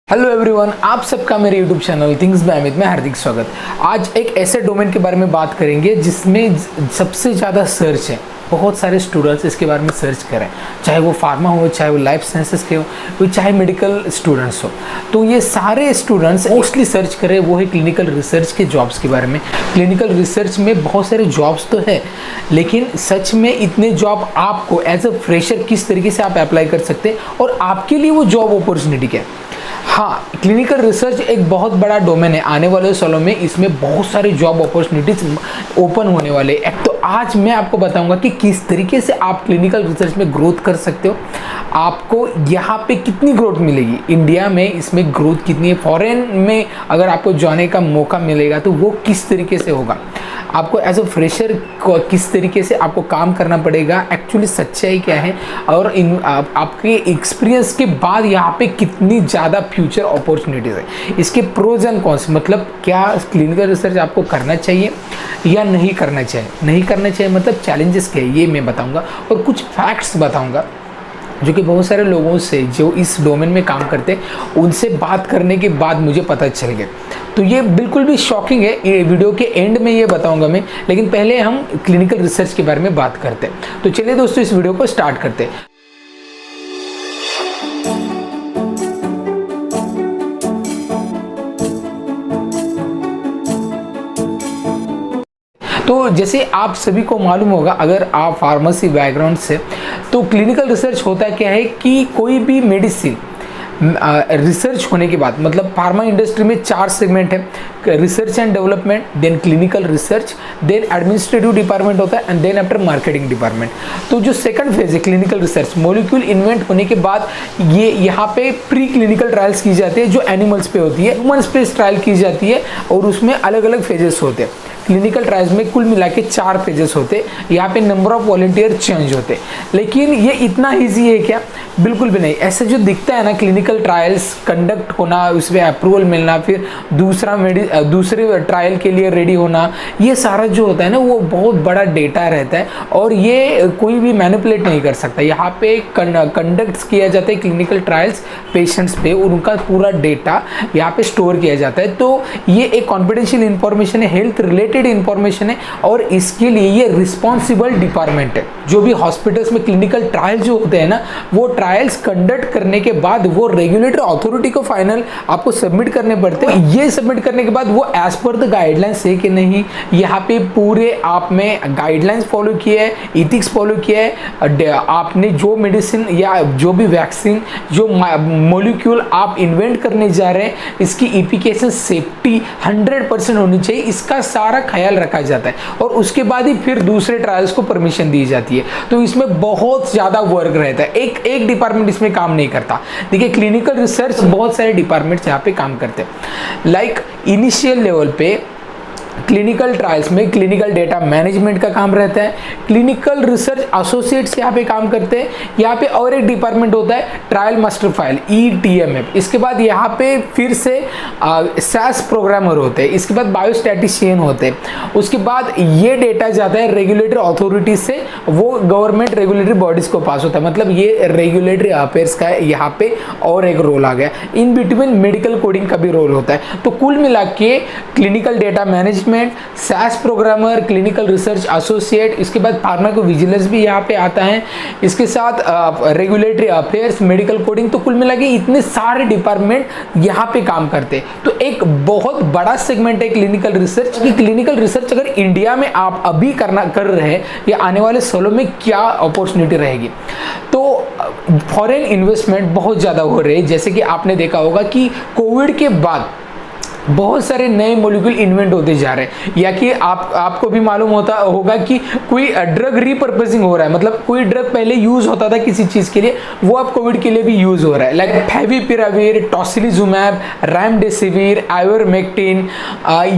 Hello everyone, आप सबका मेरे YouTube channel things by Amit में हार्दिक स्वागत। आज एक ऐसे डोमेन के बारे में बात करेंगे जिसमें सबसे ज़्यादा सर्च है। बहुत सारे स्टूडेंट्स इसके बारे में सर्च करें, चाहे वो फार्मा हो, चाहे वो लाइफ साइंसेस के हो, चाहे मेडिकल स्टूडेंट्स हो। तो ये सारे स्टूडेंट्स मोस्टली सर्च करें वो है क्लिनिकल रिसर्च के जॉब्स के बारे में। क्लिनिकल रिसर्च में बहुत सारे जॉब्स तो है, लेकिन सच में इतने जॉब आपको एज अ फ्रेशर किस तरीके से आप अप्लाई कर सकते हैं और आपके लिए वो जॉब अपॉर्चुनिटी क्या है। हाँ, क्लिनिकल रिसर्च एक बहुत बड़ा डोमेन है। आने वाले सालों में इसमें बहुत सारे जॉब अपॉर्चुनिटीज ओपन होने वाले हैं। तो आज मैं आपको बताऊंगा कि किस तरीके से आप क्लिनिकल रिसर्च में ग्रोथ कर सकते हो, आपको यहाँ पे कितनी ग्रोथ मिलेगी, इंडिया में इसमें ग्रोथ कितनी है, फॉरेन में अगर आपको जाने का मौका मिलेगा तो वो किस तरीके से होगा, आपको एज अ फ्रेशर किस तरीके से आपको काम करना पड़ेगा, एक्चुअली सच्चाई क्या है, और आपके एक्सपीरियंस के बाद यहाँ पे कितनी ज़्यादा फ्यूचर अपॉर्चुनिटीज़ है, इसके प्रोज एंड कॉन्स, मतलब क्या क्लिनिकल रिसर्च आपको करना चाहिए या नहीं करना चाहिए। नहीं करना चाहिए मतलब चैलेंजेस क्या है ये मैं बताऊँगा, और कुछ फैक्ट्स बताऊँगा जो कि बहुत सारे लोगों से जो इस डोमेन में काम करते हैं उनसे बात करने के बाद मुझे पता चल गया। तो ये बिल्कुल भी शॉकिंग है, ये वीडियो के एंड में ये बताऊंगा मैं, लेकिन पहले हम क्लिनिकल रिसर्च के बारे में बात करते हैं। तो चलिए दोस्तों, इस वीडियो को स्टार्ट करते हैं। तो जैसे आप सभी को मालूम होगा, अगर आप फार्मेसी बैकग्राउंड से, तो क्लिनिकल रिसर्च होता क्या है कि कोई भी मेडिसिन रिसर्च होने के बाद, मतलब फार्मा इंडस्ट्री में 4 सेगमेंट है, research and development, then clinical research, then administrative department होता है, and then after marketing department. तो जो सेकंड फेज है क्लिनिकल रिसर्च, मॉलिक्यूल इन्वेंट होने के बाद ये यहाँ पे प्री क्लिनिकल ट्रायल्स की जाती है जो एनिमल्स पे होती है, ह्यूमन्स पे ट्रायल की जाती है, और उसमें अलग अलग फेजेस होते हैं। क्लिनिकल ट्रायल्स में कुल मिला के 4 फेजेस होते, यहाँ पे नंबर ऑफ वॉलंटियर चेंज होते। लेकिन ये इतना ईजी है क्या? बिल्कुल भी नहीं। ऐसा जो दिखता है ना, क्लिनिकल ट्रायल्स कंडक्ट होना, उसमें अप्रूवल मिलना, फिर दूसरे ट्रायल के लिए रेडी होना, ये सारा जो होता है ना, वो बहुत बड़ा डेटा रहता है और ये कोई भी मैनिपुलेट नहीं कर सकता। यहाँ पे कंडक्ट किया जाता है क्लिनिकल ट्रायल्स पेशेंट्स पे, उनका पूरा डेटा यहाँ पे स्टोर किया जाता है। तो ये एक कॉन्फिडेंशियल इंफॉर्मेशन है, हेल्थ रिलेटेड इंफॉर्मेशन है, और इसके लिए ये रिस्पॉन्सिबल डिपार्टमेंट है। जो भी हॉस्पिटल्स में क्लिनिकल ट्रायल जो होते हैं ना, वो ट्रायल्स कंडक्ट करने के बाद वो रेगुलेटरी अथॉरिटी को फाइनल आपको सबमिट करने पड़ते हैं। ये सबमिट करने के बाद वो एज पर द गाइडलाइंस है कि नहीं, यहाँ पे पूरे आप में गाइडलाइंस फॉलो किया है, इथिक्स फॉलो किया है, आपने जो मेडिसिन या जो भी वैक्सीन, जो मॉलिक्यूल आप इन्वेंट करने जा रहे हैं, इसकी एफिकेसी सेफ्टी 100% होनी चाहिए, इसका सारा ख्याल रखा जाता है, और उसके बाद ही फिर दूसरे ट्रायल्स को परमिशन दी जाती है। तो इसमें बहुत ज़्यादा वर्क रहता है, एक डिपार्टमेंट इसमें काम नहीं करता। देखिए, क्लिनिकल रिसर्च बहुत सारे डिपार्टमेंट्स यहाँ पे काम करते हैं। लाइक इनिशियल लेवल पे क्लिनिकल ट्रायल्स में क्लिनिकल डेटा मैनेजमेंट का काम रहता है, क्लिनिकल रिसर्च एसोसिएट्स यहाँ पे काम करते हैं। यहाँ पे और एक डिपार्टमेंट होता है ट्रायल मास्टर फाइल, ETMF। इसके बाद यहाँ पे फिर से SAS प्रोग्रामर होते हैं, इसके बाद बायोस्टैटिशियन होते हैं। उसके बाद ये डेटा जाता है रेगुलेटरी अथॉरिटी से, वो गवर्नमेंट रेगुलेटरी बॉडीज को पास होता है, मतलब ये रेगुलेटरी अफेयर्स का यहाँ पे और एक रोल आ गया। इन बिटवीन मेडिकल कोडिंग का भी रोल होता है। तो कुल मिला के clinical data management, SAS programmer, clinical research associate, इसके बाद फार्माकोविजिलेंस भी यहाँ पे आता है, इसके साथ रेगुलेटरी अफेयर्स, मेडिकल कोडिंग, तो कुल मिला के इतने सारे डिपार्टमेंट यहाँ पे काम करते हैं। तो एक बहुत बड़ा सेगमेंट है क्लिनिकल रिसर्च। कि क्लिनिकल रिसर्च अगर इंडिया में आप अभी कर रहे हैं, या आने वाले सालों में क्या अपॉर्चुनिटी रहेगी, तो फॉरेन इन्वेस्टमेंट बहुत ज़्यादा हो रहे हैं। जैसे कि आपने देखा होगा कि कोविड के बाद बहुत सारे नए मॉलिक्यूल इन्वेंट होते जा रहे हैं, या कि आपको भी मालूम होगा कि कोई ड्रग रिपर्पसिंग हो रहा है, मतलब कोई ड्रग पहले यूज होता था किसी चीज के लिए, वो अब कोविड के लिए भी यूज हो रहा है। Like favipiravir, tocilizumab, remdesivir, ivermectin,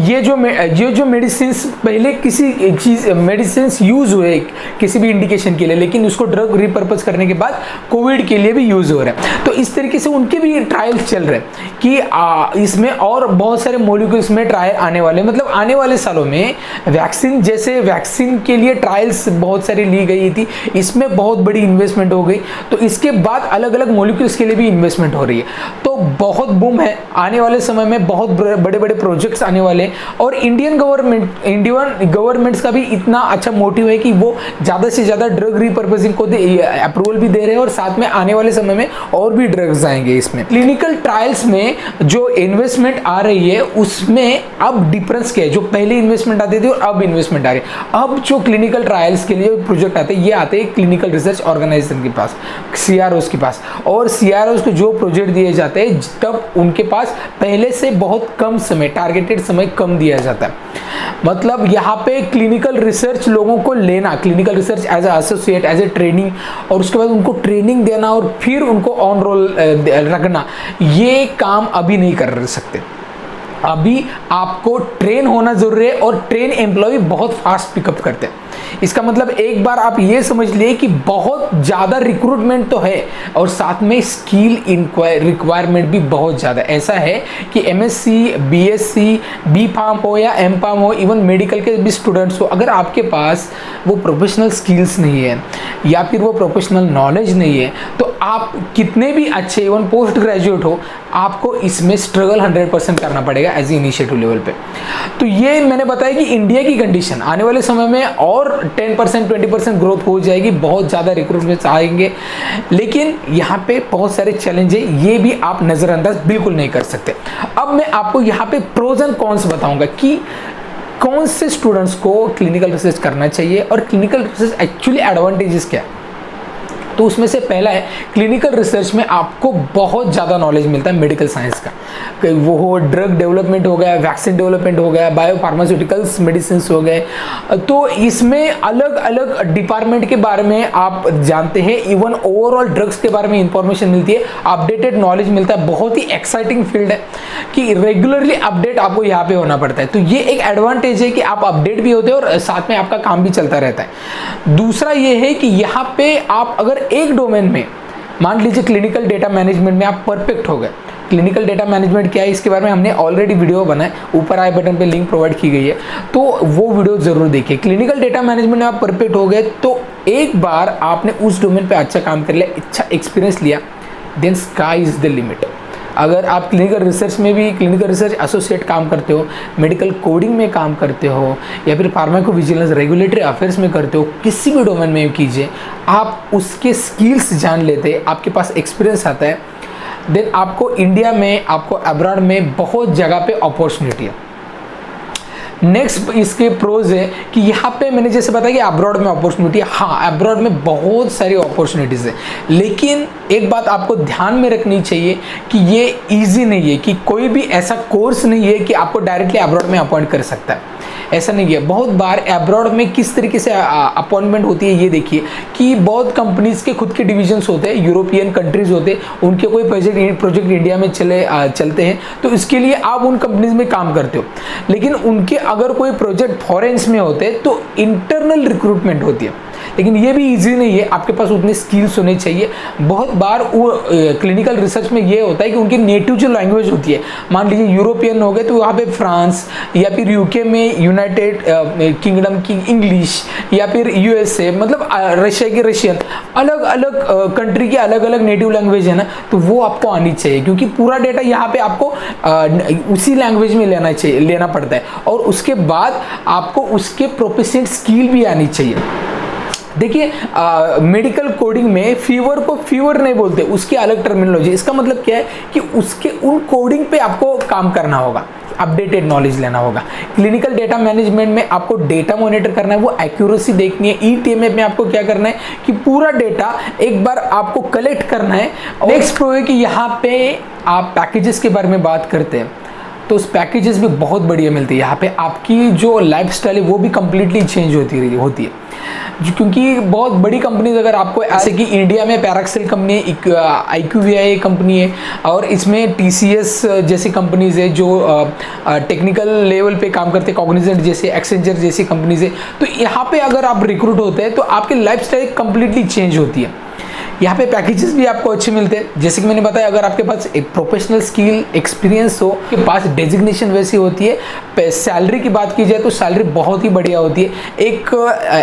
ये जो मेडिसिन पहले किसी चीज मेडिसिन यूज हुए किसी भी इंडिकेशन के लिए, लेकिन उसको ड्रग रिपर्पस करने के बाद कोविड के लिए भी यूज हो रहा है। तो इस तरीके से उनके भी ट्रायल्स चल रहे हैं कि इसमें और बहुत बहुत सारे मॉलिक्यूल्स में ट्रायल आने वाले, मतलब आने वाले सालों में वैक्सीन, जैसे वैक्सीन के लिए ट्रायल्स बहुत सारी ली गई थी, इसमें बहुत बड़ी इन्वेस्टमेंट हो गई, तो इसके बाद अलग अलग मॉलिक्यूल्स के लिए भी इन्वेस्टमेंट हो रही है। तो बहुत बूम है, आने वाले समय में बहुत बड़े बड़े प्रोजेक्ट्स आने वाले हैं। और इंडियन गवर्नमेंट्स का भी इतना अच्छा मोटिव है कि वो ज़्यादा से ज़्यादा ड्रग रिपर्पसिंग को अप्रूवल भी दे रहे हैं, और साथ में आने वाले समय में और भी ड्रग्स आएंगे। इसमें क्लिनिकल ट्रायल्स में जो इन्वेस्टमेंट आ रही है उसमें अब डिफरेंस क्या है, जो पहले इन्वेस्टमेंट आती थी और अब इन्वेस्टमेंट आ रही है। अब जो क्लिनिकल ट्रायल्स के लिए प्रोजेक्ट आते हैं, ये आते हैं क्लिनिकल रिसर्च ऑर्गेनाइजेशन के पास, CROs के पास, और CROs को जो प्रोजेक्ट दिए जाते हैं तब उनके पास पहले से बहुत कम समय, टारगेटेड समय कम दिया जाता है। मतलब यहाँ पे क्लिनिकल रिसर्च लोगों को लेना, clinical research as a associate, as a training, और उसके बाद उनको ट्रेनिंग देना और फिर उनको ऑन रोल रखना, ये काम अभी नहीं कर सकते। अभी आपको ट्रेन होना जरूरी है, और ट्रेन एम्प्लॉय बहुत फास्ट पिकअप करते हैं। इसका मतलब एक बार आप ये समझ लिए कि बहुत ज़्यादा रिक्रूटमेंट तो है, और साथ में स्किल रिक्वायरमेंट भी बहुत ज़्यादा। ऐसा है कि MSc, BSc, B.Pharm हो या M.Pharm हो, इवन मेडिकल के भी स्टूडेंट्स हो, अगर आपके पास वो प्रोफेशनल स्किल्स नहीं है या फिर वो प्रोफेशनल नॉलेज नहीं है, तो आप कितने भी अच्छे इवन पोस्ट ग्रेजुएट हो, आपको इसमें स्ट्रगल 100% करना पड़ेगा एज इनिशिएटिव लेवल पे। तो ये मैंने बताया कि इंडिया की कंडीशन आने वाले समय में और 10% 20% ग्रोथ हो जाएगी, बहुत ज़्यादा रिक्रूटमेंट्स आएंगे, लेकिन यहाँ पे बहुत सारे चैलेंज है, ये भी आप नज़रअंदाज बिल्कुल नहीं कर सकते। अब मैं आपको यहाँ पे प्रोज एंड कॉन्स बताऊंगा कि कौन से स्टूडेंट्स को क्लिनिकल रिसर्च करना चाहिए और क्लिनिकल रिसर्च एक्चुअली एडवांटेजेस क्या है। तो उसमें से पहला है, क्लिनिकल रिसर्च में आपको बहुत ज़्यादा नॉलेज मिलता है मेडिकल साइंस का, वो हो ड्रग डेवलपमेंट हो गया, वैक्सीन डेवलपमेंट हो गया, बायो फार्मास्यूटिकल्स मेडिसिन हो गए, तो इसमें अलग अलग डिपार्टमेंट के बारे में आप जानते हैं, इवन ओवरऑल ड्रग्स के बारे में इंफॉर्मेशन मिलती है, अपडेटेड नॉलेज मिलता है। बहुत ही एक्साइटिंग फील्ड है कि रेगुलरली अपडेट आपको यहाँ पे होना पड़ता है, तो ये एक एडवांटेज है कि आप अपडेट भी होते हैं और साथ में आपका काम भी चलता रहता है। दूसरा ये है कि यहाँ पे आप अगर एक डोमेन में, मान लीजिए क्लिनिकल डेटा मैनेजमेंट में आप परफेक्ट हो गए। क्लिनिकल डेटा मैनेजमेंट क्या है, इसके बारे में हमने ऑलरेडी वीडियो बनाए, ऊपर आई बटन पे लिंक प्रोवाइड की गई है, तो वो वीडियो जरूर देखिए। क्लिनिकल डेटा मैनेजमेंट में आप परफेक्ट हो गए, तो एक बार आपने उस डोमेन पे अच्छा काम कर लिया, अच्छा एक्सपीरियंस लिया, then sky is the limit. अगर आप क्लिनिकल रिसर्च में भी क्लिनिकल रिसर्च एसोसिएट काम करते हो, मेडिकल कोडिंग में काम करते हो, या फिर फार्माकोविजिलेंस रेगुलेटरी अफेयर्स में करते हो, किसी भी डोमेन में कीजिए, आप उसके स्किल्स जान लेते, आपके पास एक्सपीरियंस आता है, देन आपको इंडिया में, आपको अब्रॉड में बहुत जगह पे अपॉर्चुनिटी है। नेक्स्ट इसके प्रोज है कि यहाँ पे मैंने जैसे बताया कि अब्रॉड में अपॉर्चुनिटी है, हाँ अब्रॉड में बहुत सारी अपॉर्चुनिटीज़ है, लेकिन एक बात आपको ध्यान में रखनी चाहिए कि ये इजी नहीं है, कि कोई भी ऐसा कोर्स नहीं है कि आपको डायरेक्टली अब्रॉड में अपॉइंट कर सकता है, ऐसा नहीं है। बहुत बार अब्रॉड में किस तरीके से अपॉइंटमेंट होती है ये देखिए, कि बहुत कंपनीज के खुद के डिविजन्स होते हैं, यूरोपियन कंट्रीज होते हैं, उनके कोई प्रोजेक्ट इंडिया में चलते हैं, तो इसके लिए आप उन कंपनीज में काम करते हो, लेकिन उनके अगर कोई प्रोजेक्ट फॉरेन्स में होते हैं तो इंटरनल रिक्रूटमेंट होती है, लेकिन ये भी इजी नहीं है, आपके पास उतने स्किल्स होने चाहिए। बहुत बार वो क्लिनिकल रिसर्च में ये होता है कि उनकी नेटिव जो लैंग्वेज होती है, मान लीजिए यूरोपियन हो गए तो वहाँ पे फ्रांस या फिर यूके में यूनाइटेड किंगडम की इंग्लिश, या फिर USA मतलब रशिया की रशियन, अलग अलग कंट्री की अलग अलग नेटिव लैंग्वेज है ना, तो वो आपको आनी चाहिए, क्योंकि पूरा डेटा यहाँ पे आपको उसी लैंग्वेज में लेना पड़ता है, और उसके बाद आपको उसके प्रोफिशिएंट स्किल भी आनी चाहिए। देखिए मेडिकल कोडिंग में फीवर को फीवर नहीं बोलते, उसकी अलग टर्मिनोलॉजी। इसका मतलब क्या है कि उसके उन कोडिंग पे आपको काम करना होगा, अपडेटेड नॉलेज लेना होगा। क्लिनिकल डेटा मैनेजमेंट में आपको डेटा मॉनिटर करना है, वो एक्यूरेसी देखनी है। ETMF में आपको क्या करना है कि पूरा डेटा एक बार आपको कलेक्ट करना है। नेक्स्ट प्रो है कि यहाँ पे आप पैकेजेस के बारे में बात करते हैं, तो उस पैकेजेस भी बहुत बढ़िया मिलती है। यहाँ पे आपकी जो लाइफस्टाइल है वो भी कम्प्लीटली चेंज होती है, क्योंकि बहुत बड़ी कंपनीज, अगर आपको ऐसे कि इंडिया में पैराक्सेल कंपनी है, IQVIA कंपनी है, और इसमें TCS जैसी कंपनीज है जो टेक्निकल लेवल पे काम करते हैं, कॉग्निजेंट जैसे, एक्सेंचर जैसी कंपनीज है, तो यहाँ पे अगर आप रिक्रूट होते हैं तो आपकी लाइफस्टाइल कम्प्लीटली चेंज होती है। यहाँ पे पैकेजेस भी आपको अच्छे मिलते हैं। जैसे कि मैंने बताया, अगर आपके पास एक प्रोफेशनल स्किल एक्सपीरियंस हो, के पास डेजिग्नेशन वैसी होती है, सैलरी की बात की जाए तो सैलरी बहुत ही बढ़िया होती है। एक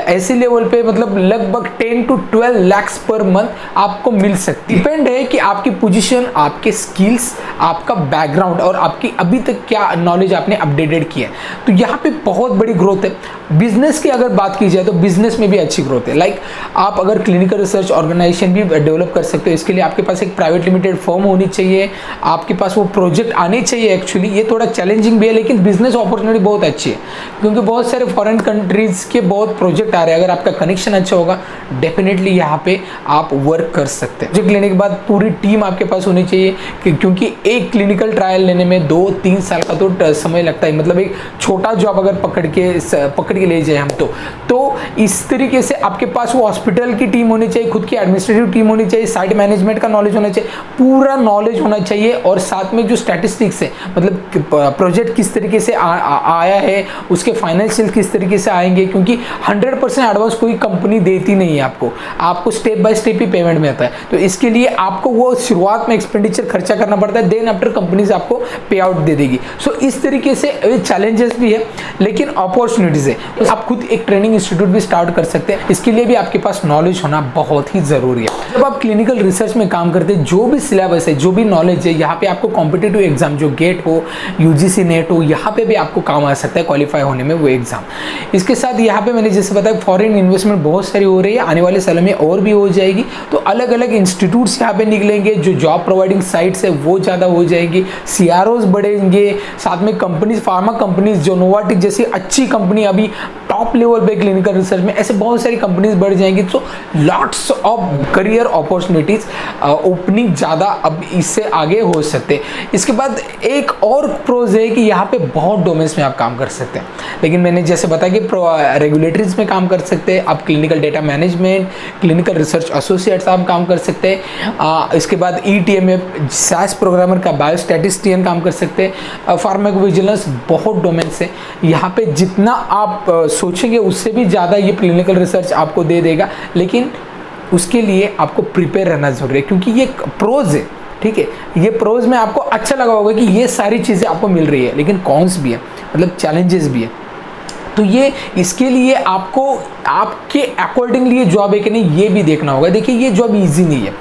ऐसे लेवल पे मतलब लगभग 10 to 12 lakhs पर मंथ आपको मिल सकती है। डिपेंड है कि आपकी पोजीशन, आपके स्किल्स, आपका बैकग्राउंड और आपकी अभी तक क्या नॉलेज आपने अपडेटेड किया है। तो यहाँ पे बहुत बड़ी ग्रोथ है। बिजनेस की अगर बात की जाए तो बिजनेस में भी अच्छी ग्रोथ है। लाइक आप अगर क्लिनिकल रिसर्च ऑर्गेनाइजेशन भी डेवलप कर सकते हो, इसके लिए आपके पास एक प्राइवेट लिमिटेड फर्म होनी चाहिए, आपके पास वो प्रोजेक्ट आने चाहिए। एक्चुअली ये थोड़ा चैलेंजिंग भी है, लेकिन बिजनेस अपॉर्चुनिटी बहुत अच्छी है, क्योंकि बहुत सारे फॉरेन कंट्रीज के बहुत प्रोजेक्ट आ रहे हैं। अगर आपका कनेक्शन अच्छा होगा, डेफिनेटली यहाँ पे आप वर्क कर सकते हैं। प्रोजेक्ट लेने के बाद पूरी टीम आपके पास होनी चाहिए, क्योंकि एक क्लिनिकल ट्रायल लेने में 2-3 साल का तो समय लगता है। मतलब एक छोटा जॉब अगर पकड़ के ले जाए हम तो इस तरीके से आपके पास वो हॉस्पिटल की टीम होनी चाहिए, खुद की एडमिनिस्ट्रेटिव टीम होनी चाहिए, साइट मैनेजमेंट का नॉलेज होना चाहिए, पूरा नॉलेज होना चाहिए। और साथ में जो स्टैटिस्टिक्स है, मतलब प्रोजेक्ट किस तरीके से आया है, उसके फाइनेंशियल किस तरीके से आएंगे, क्योंकि 100% एडवांस कोई कंपनी देती नहीं है आपको step by step he payment में आता है। तो इसके लिए आपको वो शुरुआत में एक्सपेंडिचर खर्चा करना पड़ता है, देन आफ्टर कंपनीज आपको पे आउट दे देगी। सो इस तरीके से चैलेंजेस भी है, लेकिन अपॉर्चुनिटीज है। तो आप खुद एक ट्रेनिंग इंस्टीट्यूट भी स्टार्ट कर सकते हैं। इसके लिए भी आपके पास नॉलेज होना बहुत ही जरूरी है। जब आप क्लिनिकल रिसर्च में काम करते हैं, जो भी सिलेबस है, जो भी नॉलेज है, यहाँ पे आपको कॉम्पिटिटिव एग्जाम जो गेट हो, यूजीसी नेट हो, यहाँ पे भी आपको काम आ सकता है क्वालिफाई होने में वो एग्जाम। इसके साथ यहाँ पे मैंने जैसे बताया, फॉरेन इन्वेस्टमेंट बहुत सारी हो रही है, आने वाले सालों में और भी हो जाएगी। तो अलग अलग इंस्टीट्यूट्स यहाँ पे निकलेंगे, जो जॉब प्रोवाइडिंग साइट्स है वो ज़्यादा हो जाएंगी, CROs बढ़ेंगे, साथ में कंपनीज, फार्मा कंपनीज, जो नोवाटिक जैसी अच्छी कंपनी अभी टॉप लेवल पे क्लिनिकल रिसर्च में, ऐसे बहुत सारी कंपनीज बढ़ जाएंगी। तो lots of career opportunities opening ज़्यादा अब इससे आगे हो सकते हैं। इसके बाद एक और प्रोज है कि यहाँ पे बहुत डोमेन्स में आप काम कर सकते हैं, लेकिन मैंने जैसे बताया कि रेगुलेटरीज में काम कर सकते हैं आप, clinical data management, clinical research associates आप काम कर सकते हैं। इसके बाद ETM में SAS प्रोग्रामर का बायोस्टैटिस्टियन काम कर सकते हैं। फार्माकोविजिलेंस, बहुत डोमेन्स है यहाँ पे, जितना आप सोचेंगे उससे भी ज़्यादा ये क्लिनिकल रिसर्च आपको दे देगा, लेकिन उसके लिए आपको प्रिपेयर रहना जरूरी है, क्योंकि ये प्रोज है। ठीक है, ये प्रोज में आपको अच्छा लगा होगा कि ये सारी चीज़ें आपको मिल रही है, लेकिन कॉन्स भी है, मतलब चैलेंजेस भी है। तो ये इसके लिए आपको आपके अकॉर्डिंगली ये जॉब है कि नहीं, ये भी देखना होगा। देखिए, ये जॉब इजी नहीं है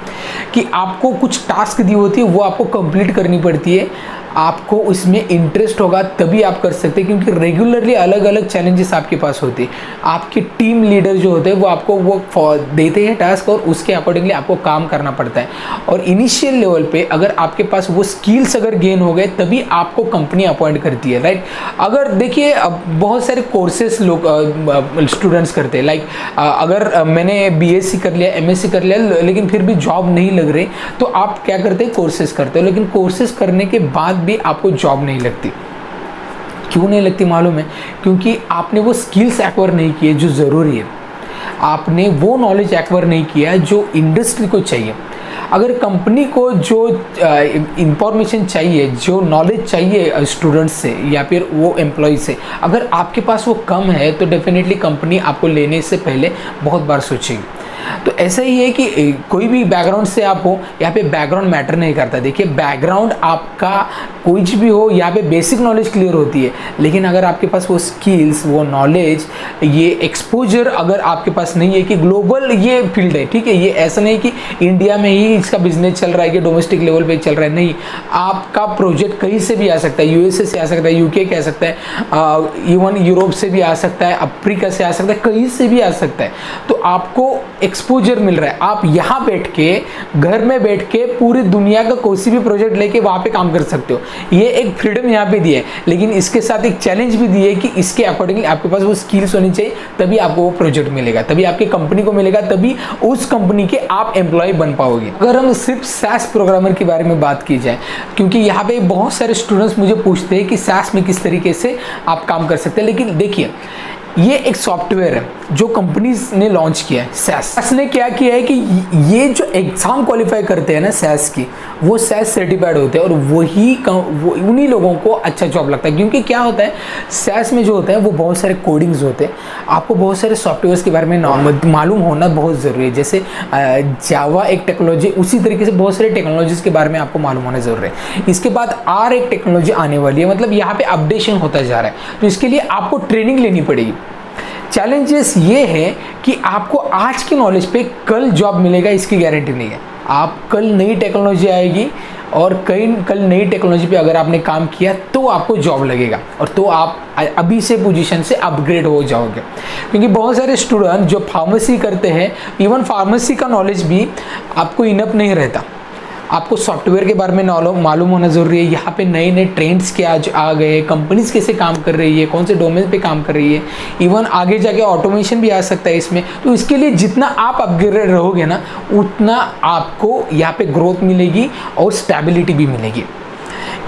कि आपको कुछ टास्क दी होती है वो आपको कंप्लीट करनी पड़ती है। आपको उसमें इंटरेस्ट होगा तभी आप कर सकते हैं, क्योंकि रेगुलरली अलग अलग चैलेंजेस आपके पास होते हैं। आपके टीम लीडर जो होते हैं वो आपको वो देते हैं टास्क, और उसके अकॉर्डिंगली आपको काम करना पड़ता है। और इनिशियल लेवल पे अगर आपके पास वो स्किल्स अगर गेन हो गए, तभी आपको कंपनी अपॉइंट करती है, राइट। अगर देखिए, बहुत सारे कोर्सेस लोग स्टूडेंट्स करते हैं। लाइक अगर मैंने BSc कर लिया, MSc कर लिया, लेकिन फिर भी जॉब नहीं लग रही, तो आप क्या करते हैं, कोर्सेज करते हो। लेकिन कोर्सेज करने के बाद भी आपको जॉब नहीं लगती। क्यों नहीं लगती मालूम है? क्योंकि आपने वो स्किल्स एक्वायर नहीं किए जो ज़रूरी है, आपने वो नॉलेज एक्वायर नहीं किया जो इंडस्ट्री को चाहिए। अगर कंपनी को जो इंफॉर्मेशन चाहिए, जो नॉलेज चाहिए स्टूडेंट्स से या फिर वो एम्प्लॉय से, अगर आपके पास वो कम है, तो डेफिनेटली कंपनी आपको लेने से पहले बहुत बार सोचेगी। तो ऐसा ही है कि कोई भी बैकग्राउंड से आप हो, यहाँ पे बैकग्राउंड मैटर नहीं करता। देखिए, बैकग्राउंड आपका कुछ भी हो, यहाँ पे बेसिक नॉलेज क्लियर होती है, लेकिन अगर आपके पास वो स्किल्स, वो नॉलेज, ये एक्सपोजर अगर आपके पास नहीं है कि ग्लोबल ये फील्ड है, ठीक है, ये ऐसा नहीं कि इंडिया में ही इसका बिजनेस चल रहा है कि डोमेस्टिक लेवल पे चल रहा है, नहीं, आपका प्रोजेक्ट कहीं से भी आ सकता है, USA से आ सकता है, UK के आ सकता है, इवन यूरोप से भी आ सकता है, अफ्रीका से आ सकता है, कहीं से भी आ सकता है। तो आपको एक्सपोजर मिल रहा है, आप यहाँ बैठ के, घर में बैठ के पूरी दुनिया का कोई भी प्रोजेक्ट लेके वहाँ पे काम कर सकते हो। ये एक फ्रीडम यहाँ पे दी है, लेकिन इसके साथ एक चैलेंज भी दी है कि इसके अकॉर्डिंगली आपके पास वो स्किल्स होनी चाहिए, तभी आपको वो प्रोजेक्ट मिलेगा, तभी आपकी कंपनी को मिलेगा, तभी उस कंपनी के आप एम्प्लॉय बन पाओगे। अगर हम सिर्फ SAS प्रोग्रामर के बारे में बात की जाए, क्योंकि यहाँ पे बहुत सारे स्टूडेंट्स मुझे पूछते हैं कि SAS में किस तरीके से आप काम कर सकते हैं, लेकिन देखिए, ये एक सॉफ्टवेयर है जो कंपनीज ने लॉन्च किया है। SAS ने क्या किया है कि ये जो एग्जाम क्वालिफाई करते हैं ना SAS की, वो SaaS सर्टिफाइड होते हैं और वही उन्हीं लोगों को अच्छा जॉब लगता है। क्योंकि क्या होता है, SaaS में जो होता है वो बहुत सारे कोडिंग्स होते हैं, आपको बहुत सारे सॉफ्टवेयर्स के बारे में मालूम होना बहुत ज़रूरी है। जैसे जावा एक टेक्नोलॉजी, उसी तरीके से बहुत सारे टेक्नोलॉजीज़ के बारे में आपको मालूम होना ज़रूरी है। इसके बाद R एक टेक्नोलॉजी आने वाली है, मतलब यहाँ पे अपडेशन होता जा रहा है, तो इसके लिए आपको ट्रेनिंग लेनी पड़ेगी। चैलेंजेस ये है कि आपको आज की नॉलेज पे कल जॉब मिलेगा इसकी गारंटी नहीं है। आप कल नई टेक्नोलॉजी आएगी और कल नई टेक्नोलॉजी पे अगर आपने काम किया तो आपको जॉब लगेगा, और तो आप अभी से पोजीशन से अपग्रेड हो जाओगे। क्योंकि बहुत सारे स्टूडेंट जो फार्मेसी करते हैं, इवन फार्मेसी का नॉलेज भी आपको इनफ नहीं रहता। आपको सॉफ्टवेयर के बारे में मालूम होना ज़रूरी है। यहाँ पे नए नए ट्रेंड्स के आज आ गए, कंपनीज कैसे काम कर रही है, कौन से डोमेन पे काम कर रही है, इवन आगे जाके ऑटोमेशन भी आ सकता है इसमें। तो इसके लिए जितना आप अपग्रेड रहोगे ना, उतना आपको यहाँ पे ग्रोथ मिलेगी और स्टेबिलिटी भी मिलेगी।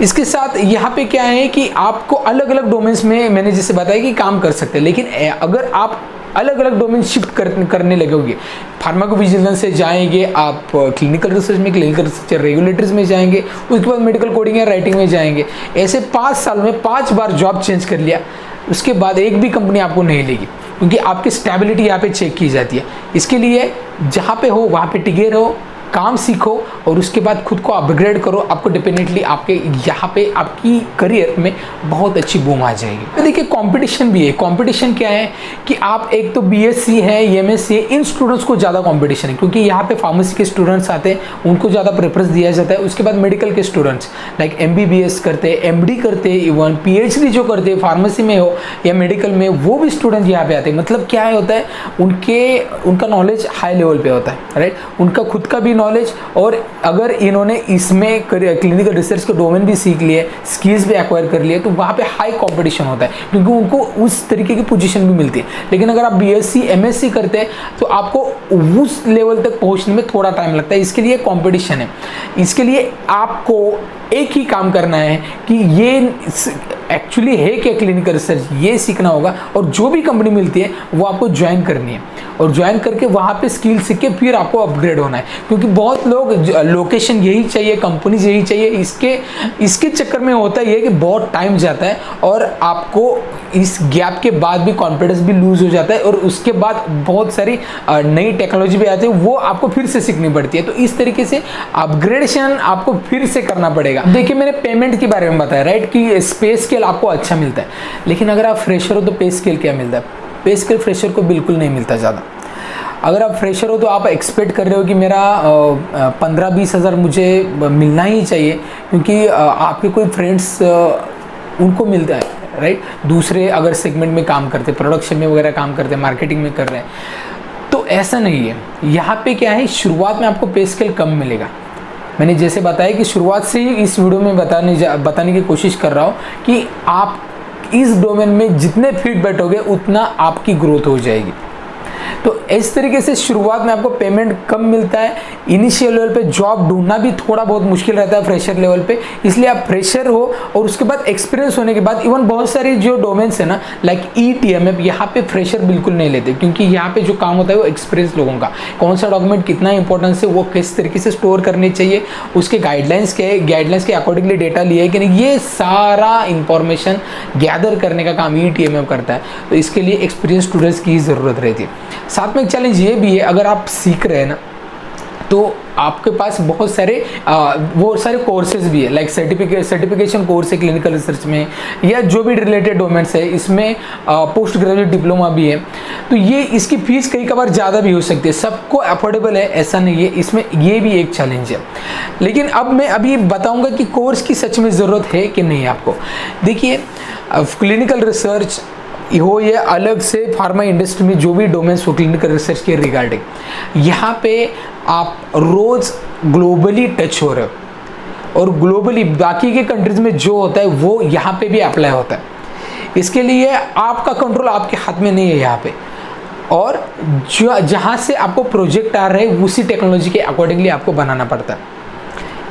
इसके साथ यहाँ पे क्या है कि आपको अलग अलग डोमेन्स में, मैंने जैसे बताया कि काम कर सकते हैं, लेकिन अगर आप अलग अलग डोमेन शिफ्ट करने लगोगे, फार्माकोविजिलेंस से जाएंगे आप क्लिनिकल रिसर्च में, क्लिनिकल रिसर्च रेगुलेटरीज में जाएंगे, उसके बाद मेडिकल कोडिंग या राइटिंग में जाएंगे। ऐसे 5 साल में 5 बार जॉब चेंज कर लिया, उसके बाद एक भी कंपनी आपको नहीं लेगी, क्योंकि आपकी स्टेबिलिटी यहाँ पे चेक की जाती है। इसके लिए जहाँ पे हो वहाँ पे टिके रहो, काम सीखो और उसके बाद खुद को अपग्रेड करो। आपको डेफिनेटली आपके यहाँ पे आपकी करियर में बहुत अच्छी बूम आ जाएगी। तो देखिए कंपटीशन भी है। कंपटीशन क्या है कि आप एक तो BSc है, MSc है, इन स्टूडेंट्स को ज़्यादा कंपटीशन है, क्योंकि यहाँ पे फार्मेसी के स्टूडेंट्स आते हैं, उनको ज़्यादा प्रेफरेंस दिया जाता है। उसके बाद मेडिकल के स्टूडेंट्स लाइक MBBS करते हैं, MD करते हैं, इवन PhD जो करते हैं फार्मेसी में हो या मेडिकल में, वो भी स्टूडेंट यहाँ पे आते हैं। मतलब क्या होता है, उनका नॉलेज हाई लेवल पे होता है, राइट। उनका खुद का भी नॉलेज, और अगर इन्होंने इसमें क्लिनिकल रिसर्च के डोमेन भी सीख लिए, स्किल्स भी एक्वायर कर लिए, तो वहाँ पे हाई कंपटीशन होता है, क्योंकि उनको उस तरीके की पोजीशन भी मिलती है। लेकिन अगर आप BSc MSc करते हैं तो आपको उस लेवल तक पहुँचने में थोड़ा टाइम लगता है। इसके लिए कंपटीशन है। इसके लिए आपको एक ही काम करना है कि ये एक्चुअली है क्या क्लिनिकल रिसर्च, ये सीखना होगा, और जो भी कंपनी मिलती है वो आपको ज्वाइन करनी है, और ज्वाइन करके वहाँ पे स्किल सीख के फिर आपको अपग्रेड होना है। क्योंकि बहुत लोग लोकेशन यही चाहिए, कंपनीज यही चाहिए, इसके चक्कर में होता ही है कि बहुत टाइम जाता है और आपको इस गैप के बाद भी कॉन्फिडेंस भी लूज हो जाता है, और उसके बाद बहुत सारी नई टेक्नोलॉजी भी आती है, वो आपको फिर से सीखनी पड़ती है। तो इस तरीके से अपग्रेडेशन आपको फिर से करना पड़ेगा। देखिए मैंने पेमेंट के बारे में बताया, राइट, कि पे स्केल आपको अच्छा मिलता है, लेकिन अगर आप फ्रेशर हो तो पे स्केल क्या मिलता है? पे स्केल फ्रेशर को बिल्कुल नहीं मिलता ज़्यादा। अगर आप फ्रेशर हो तो आप एक्सपेक्ट कर रहे हो कि मेरा 15-20 हज़ार मुझे मिलना ही चाहिए, क्योंकि आपके कोई फ्रेंड्स उनको मिलता है, राइट। दूसरे अगर सेगमेंट में काम करते, प्रोडक्शन में वगैरह काम करते, मार्केटिंग में कर रहे हैं, तो ऐसा नहीं है। यहाँ पे क्या है, शुरुआत में आपको पे स्केल कम मिलेगा। मैंने जैसे बताया कि शुरुआत से ही इस वीडियो में बताने की कोशिश कर रहा हूँ कि आप इस डोमेन में जितने फिट बैठोगे उतना आपकी ग्रोथ हो जाएगी। तो इस तरीके से शुरुआत में आपको पेमेंट कम मिलता है। इनिशियल लेवल पे जॉब ढूंढना भी थोड़ा बहुत मुश्किल रहता है फ्रेशर लेवल पे, इसलिए आप फ्रेशर हो और उसके बाद एक्सपीरियंस होने के बाद इवन बहुत सारी जो डोमेन्स है ना लाइक ETMF, यहाँ पे फ्रेशर बिल्कुल नहीं लेते, क्योंकि यहाँ पे जो काम होता है वो एक्सपीरियंस लोगों का, कौन सा डॉक्यूमेंट कितना इंपॉर्टेंस है, वो किस तरीके से स्टोर करने चाहिए, उसके गाइडलाइंस के अकॉर्डिंगली डेटा लिया है कि नहीं, ये सारा इंफॉर्मेशन गैदर करने का काम ETMF करता है। तो इसके लिए एक्सपीरियंस स्टूडेंट्स की ज़रूरत रहती है। साथ में एक चैलेंज ये भी है, अगर आप सीख रहे हैं ना तो आपके पास बहुत सारे कोर्सेज भी है, लाइक सर्टिफिकेशन कोर्स है क्लिनिकल रिसर्च में, या जो भी रिलेटेड डोमेन्स है, इसमें पोस्ट ग्रेजुएट डिप्लोमा भी है। तो ये इसकी फीस कई बार ज़्यादा भी हो सकती है, सबको अफोर्डेबल है ऐसा नहीं है, इसमें ये भी एक चैलेंज है। लेकिन अब मैं अभी बताऊंगा कि कोर्स की सच में ज़रूरत है कि नहीं आपको। देखिए क्लिनिकल रिसर्च हो या अलग से फार्मा इंडस्ट्री में जो भी डोमेन्स हो क्लिनिकल रिसर्च के रिगार्डिंग, यहाँ पे आप रोज़ ग्लोबली टच हो रहे हो, और ग्लोबली बाकी के कंट्रीज में जो होता है वो यहाँ पे भी अप्लाई होता है। इसके लिए आपका कंट्रोल आपके हाथ में नहीं है यहाँ पे, और जहाँ से आपको प्रोजेक्ट आ रहे हैं उसी टेक्नोलॉजी के अकॉर्डिंगली आपको बनाना पड़ता है।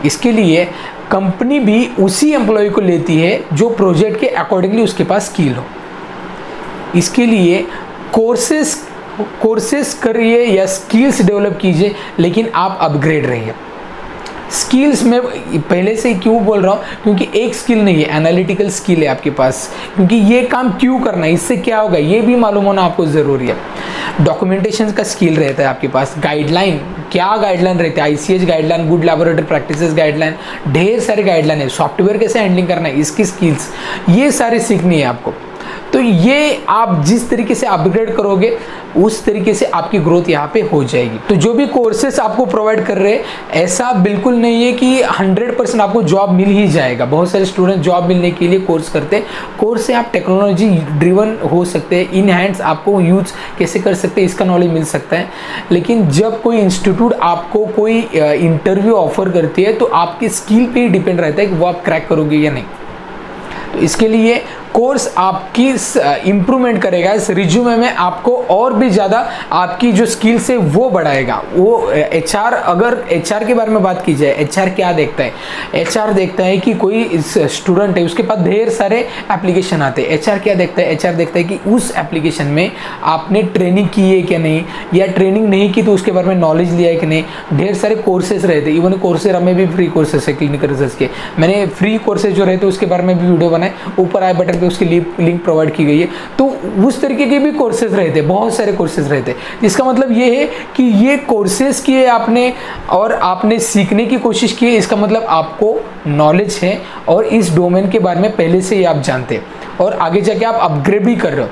इसके लिए कंपनी भी उसी एम्प्लॉय को लेती है जो प्रोजेक्ट के अकॉर्डिंगली उसके पास स्किल हो। इसके लिए कोर्सेस करिए या स्किल्स डेवलप कीजिए, लेकिन आप अपग्रेड रहिए। स्किल्स में पहले से ही क्यों बोल रहा हूँ, क्योंकि एक स्किल नहीं है, एनालिटिकल स्किल है आपके पास, क्योंकि ये काम क्यों करना है, इससे क्या होगा, ये भी मालूम होना आपको ज़रूरी है। डॉक्यूमेंटेशन का स्किल रहता है आपके पास, गाइडलाइन, क्या गाइडलाइन रहते हैं, ICH guideline, good laboratory practices guideline, ढेर सारे गाइडलाइन है, सॉफ्टवेयर कैसे हैंडलिंग करना है, इसकी स्किल्स, ये सारी सीखनी है आपको। तो ये आप जिस तरीके से अपग्रेड करोगे उस तरीके से आपकी ग्रोथ यहाँ पे हो जाएगी। तो जो भी कोर्सेस आपको प्रोवाइड कर रहे हैं, ऐसा बिल्कुल नहीं है कि 100% आपको जॉब मिल ही जाएगा। बहुत सारे स्टूडेंट जॉब मिलने के लिए कोर्स करते हैं, कोर्स से आप टेक्नोलॉजी ड्रिवन हो सकते हैं, इन हैंड्स आपको यूज कैसे कर सकते हैं इसका नॉलेज मिल सकता है। लेकिन जब कोई इंस्टीट्यूट आपको कोई इंटरव्यू ऑफर करती है तो आपकी स्किल पे ही डिपेंड रहता है कि वो आप क्रैक करोगे या नहीं। तो इसके लिए कोर्स आपकी इम्प्रूवमेंट करेगा, इस रिज्यूमे में आपको और भी ज़्यादा आपकी जो स्किल्स है वो बढ़ाएगा। वो HR, अगर HR के बारे में बात की जाए, HR क्या देखता है, HR देखता है कि कोई स्टूडेंट है उसके पास ढेर सारे एप्लीकेशन आते हैं, HR क्या देखता है, HR देखता है कि उस एप्लीकेशन में आपने ट्रेनिंग की है क्या नहीं, या ट्रेनिंग नहीं की तो उसके बारे में नॉलेज लिया है कि नहीं। ढेर सारे कोर्सेज रहते हैं, इवन कोर्सेरा में भी फ्री कोर्सेज है क्लिनिकल रिसर्च के, मैंने फ्री कोर्सेज जो रहते हैं उसके बारे में भी वीडियो बनाए, ऊपर आई बटन उसकी लिंक प्रोवाइड की गई है। तो उस तरीके के भी कोर्सेज रहते हैं, बहुत सारे कोर्सेज रहते हैं। इसका मतलब ये है कि ये कोर्सेज किए आपने और आपने सीखने की कोशिश की है, इसका मतलब आपको नॉलेज है और इस डोमेन के बारे में पहले से ही आप जानते हैं और आगे जाके आप अपग्रेड भी कर रहे हो,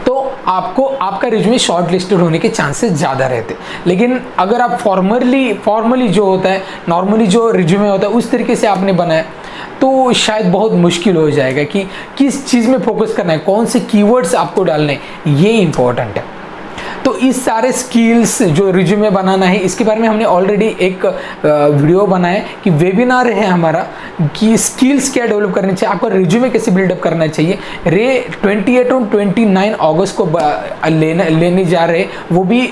तो आपको आपका रिज्यूमे शॉर्ट लिस्टेड होने के चांसेस ज़्यादा रहते हैं। लेकिन अगर आप फॉर्मली जो होता है, नॉर्मली जो रिज्यूमे होता है उस तरीके से आपने बनाया तो शायद बहुत मुश्किल हो जाएगा कि किस चीज़ में फोकस करना है, कौन से कीवर्ड्स आपको डालने हैं, ये इंपॉर्टेंट है। तो इस सारे स्किल्स जो रिज्यूमे बनाना है इसके बारे में हमने ऑलरेडी एक वीडियो बनाया कि वेबिनार है हमारा कि स्किल्स क्या डेवलप करनी चाहिए, आपका रिज्यूमे कैसे बिल्डअप करना चाहिए। 28 और 29 अगस्त को लेने जा रहे हैं, वो भी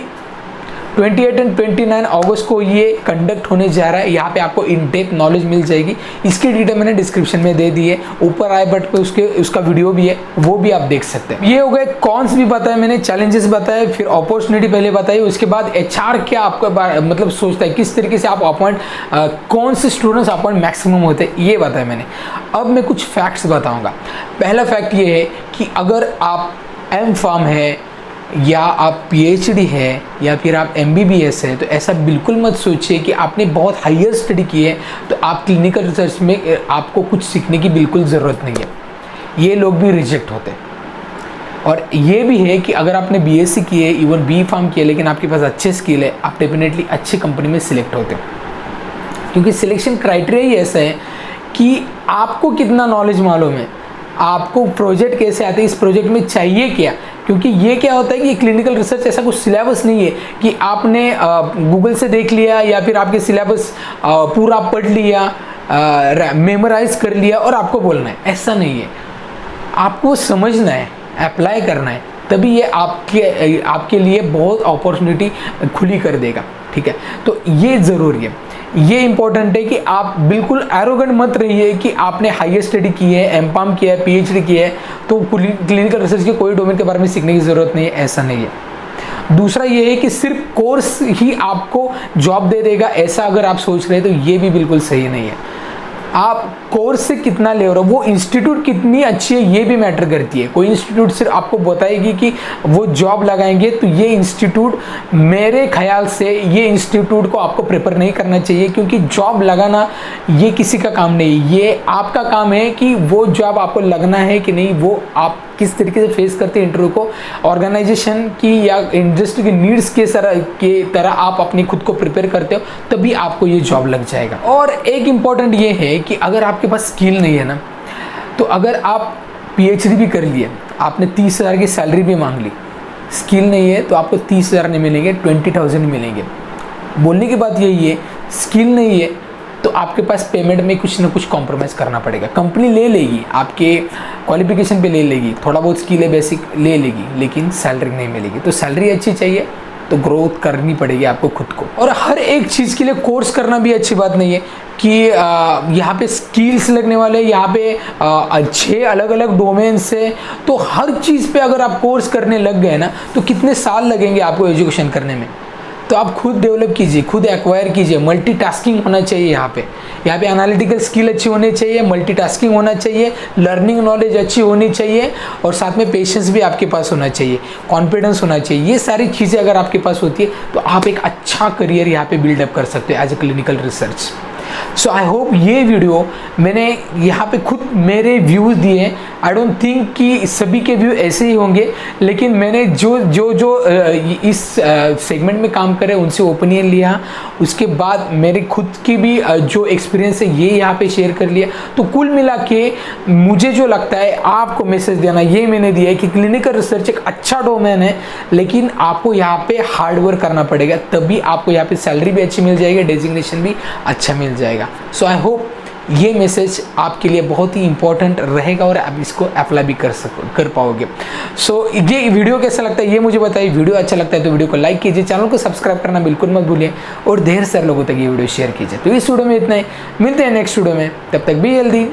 28 और 29 अगस्त को ये कंडक्ट होने जा रहा है। यहाँ पे आपको इन डेप्थ नॉलेज मिल जाएगी, इसकी डिटेल मैंने डिस्क्रिप्शन में दे दी है, ऊपर आई बटन पे उसका वीडियो भी है, वो भी आप देख सकते हैं। ये हो गए कॉन्स भी बताए मैंने, चैलेंजेस बताए, फिर अपॉर्चुनिटी पहले बताई, उसके बाद HR क्या आपका मतलब सोचता है, किस तरीके से आप अपॉइंट, कौन से स्टूडेंट्स अपॉइंट मैक्सिमम होते हैं, ये बताया मैंने। अब मैं कुछ फैक्ट्स बताऊँगा। पहला फैक्ट ये है कि अगर आप M.Pharm है या आप PhD है या फिर आप MBBS है, तो ऐसा बिल्कुल मत सोचिए कि आपने बहुत हायर स्टडी की है तो आप क्लिनिकल रिसर्च में आपको कुछ सीखने की बिल्कुल ज़रूरत नहीं है। ये लोग भी रिजेक्ट होते हैं। और ये भी है कि अगर आपने BSc की है, इवन B.Pharm की है, लेकिन आपके पास अच्छे स्किल है, आप डेफिनेटली अच्छी कंपनी में सिलेक्ट होते हैं। क्योंकि सिलेक्शन क्राइटेरिया ही ऐसा है कि आपको कितना नॉलेज मालूम है, आपको प्रोजेक्ट कैसे आते हैं, इस प्रोजेक्ट में चाहिए क्या। क्योंकि ये क्या होता है कि क्लिनिकल रिसर्च ऐसा कुछ सिलेबस नहीं है कि आपने गूगल से देख लिया या फिर आपके सिलेबस पूरा पढ़ लिया, मेमोराइज कर लिया और आपको बोलना है, ऐसा नहीं है। आपको समझना है, अप्लाई करना है, तभी ये आपके लिए बहुत अपॉर्चुनिटी खुली कर देगा। ठीक है, तो ये ज़रूरी है, ये इंपॉर्टेंट है कि आप बिल्कुल एरोगेंट मत रहिए कि आपने हाईयर स्टडी की है, M.Pharm किया है, PhD की है तो क्लिनिकल रिसर्च के कोई डोमेन के बारे में सीखने की ज़रूरत नहीं है, ऐसा नहीं है। दूसरा ये है कि सिर्फ कोर्स ही आपको जॉब दे देगा, ऐसा अगर आप सोच रहे हैं तो ये भी बिल्कुल सही नहीं है। आप कोर्स से कितना ले रहे हो, वो इंस्टीट्यूट कितनी अच्छी है ये भी मैटर करती है। कोई इंस्टीट्यूट सिर्फ आपको बताएगी कि वो जॉब लगाएंगे, तो ये इंस्टीट्यूट, मेरे ख्याल से ये इंस्टीट्यूट को आपको प्रेफर नहीं करना चाहिए, क्योंकि जॉब लगाना ये किसी का काम नहीं, ये आपका काम है कि वो जॉब आपको लगना है कि नहीं, वो आप किस तरीके से फेस करते हैं इंटरव्यू को, ऑर्गेनाइजेशन की या इंडस्ट्री की नीड्स के तरह आप अपनी खुद को प्रिपेयर करते हो, तभी आपको ये जॉब लग जाएगा। और एक इम्पॉर्टेंट ये है कि अगर आपके पास स्किल नहीं है ना, तो अगर आप PhD भी कर लिए, आपने 30,000 की सैलरी भी मांग ली, स्किल नहीं है तो आपको 30,000 नहीं मिलेंगे, 20,000 मिलेंगे। बोलने की बात यही है, स्किल नहीं है तो आपके पास पेमेंट में कुछ ना कुछ कॉम्प्रोमाइज़ करना पड़ेगा। कंपनी ले लेगी, आपके क्वालिफिकेशन पे ले लेगी, थोड़ा बहुत स्किल है बेसिक ले लेगी, लेकिन सैलरी नहीं मिलेगी। तो सैलरी अच्छी चाहिए तो ग्रोथ करनी पड़ेगी आपको खुद को। और हर एक चीज़ के लिए कोर्स करना भी अच्छी बात नहीं है कि यहाँ पे स्किल्स लगने वाले, यहाँ पे अच्छे अलग अलग डोमेन से, तो हर चीज़ पे अगर आप कोर्स करने लग गए ना तो कितने साल लगेंगे आपको एजुकेशन करने में। तो आप खुद डेवलप कीजिए, खुद एक्वायर कीजिए। मल्टीटास्किंग होना चाहिए यहाँ पे एनालिटिकल स्किल अच्छी होनी चाहिए, मल्टीटास्किंग होना चाहिए, लर्निंग नॉलेज अच्छी होनी चाहिए और साथ में पेशेंस भी आपके पास होना चाहिए, कॉन्फिडेंस होना चाहिए। ये सारी चीज़ें अगर आपके पास होती है तो आप एक अच्छा करियर यहाँ पे बिल्डअप कर सकते हो as a clinical research. So I hope ये वीडियो मैंने यहाँ पे खुद मेरे व्यूज़ दिए। आई डोंट थिंक कि सभी के व्यू ऐसे ही होंगे, लेकिन मैंने जो इस सेगमेंट में काम करे उनसे ओपिनियन लिया, उसके बाद मेरे खुद की भी जो एक्सपीरियंस है ये यहाँ पे शेयर कर लिया। तो कुल मिला के मुझे जो लगता है आपको मैसेज देना ये मैंने दिया है कि क्लिनिकल रिसर्च एक अच्छा डोमेन है, लेकिन आपको यहाँ पे हार्ड वर्क करना पड़ेगा, तभी आपको यहाँ पे सैलरी भी अच्छी मिल जाएगी, डेजिग्नेशन भी अच्छा मिल जाएगा। सो आई होप ये मैसेज आपके लिए बहुत ही इंपॉर्टेंट रहेगा और आप इसको अप्लाई भी कर पाओगे। सो ये वीडियो कैसा लगता है ये मुझे बताइए। वीडियो अच्छा लगता है तो वीडियो को लाइक कीजिए, चैनल को सब्सक्राइब करना बिल्कुल मत भूलिए और ढेर सारे लोगों तक ये वीडियो शेयर कीजिए। तो इस वीडियो में इतना ही, मिलते हैं नेक्स्ट वीडियो में, तब तक बी हेल्दी।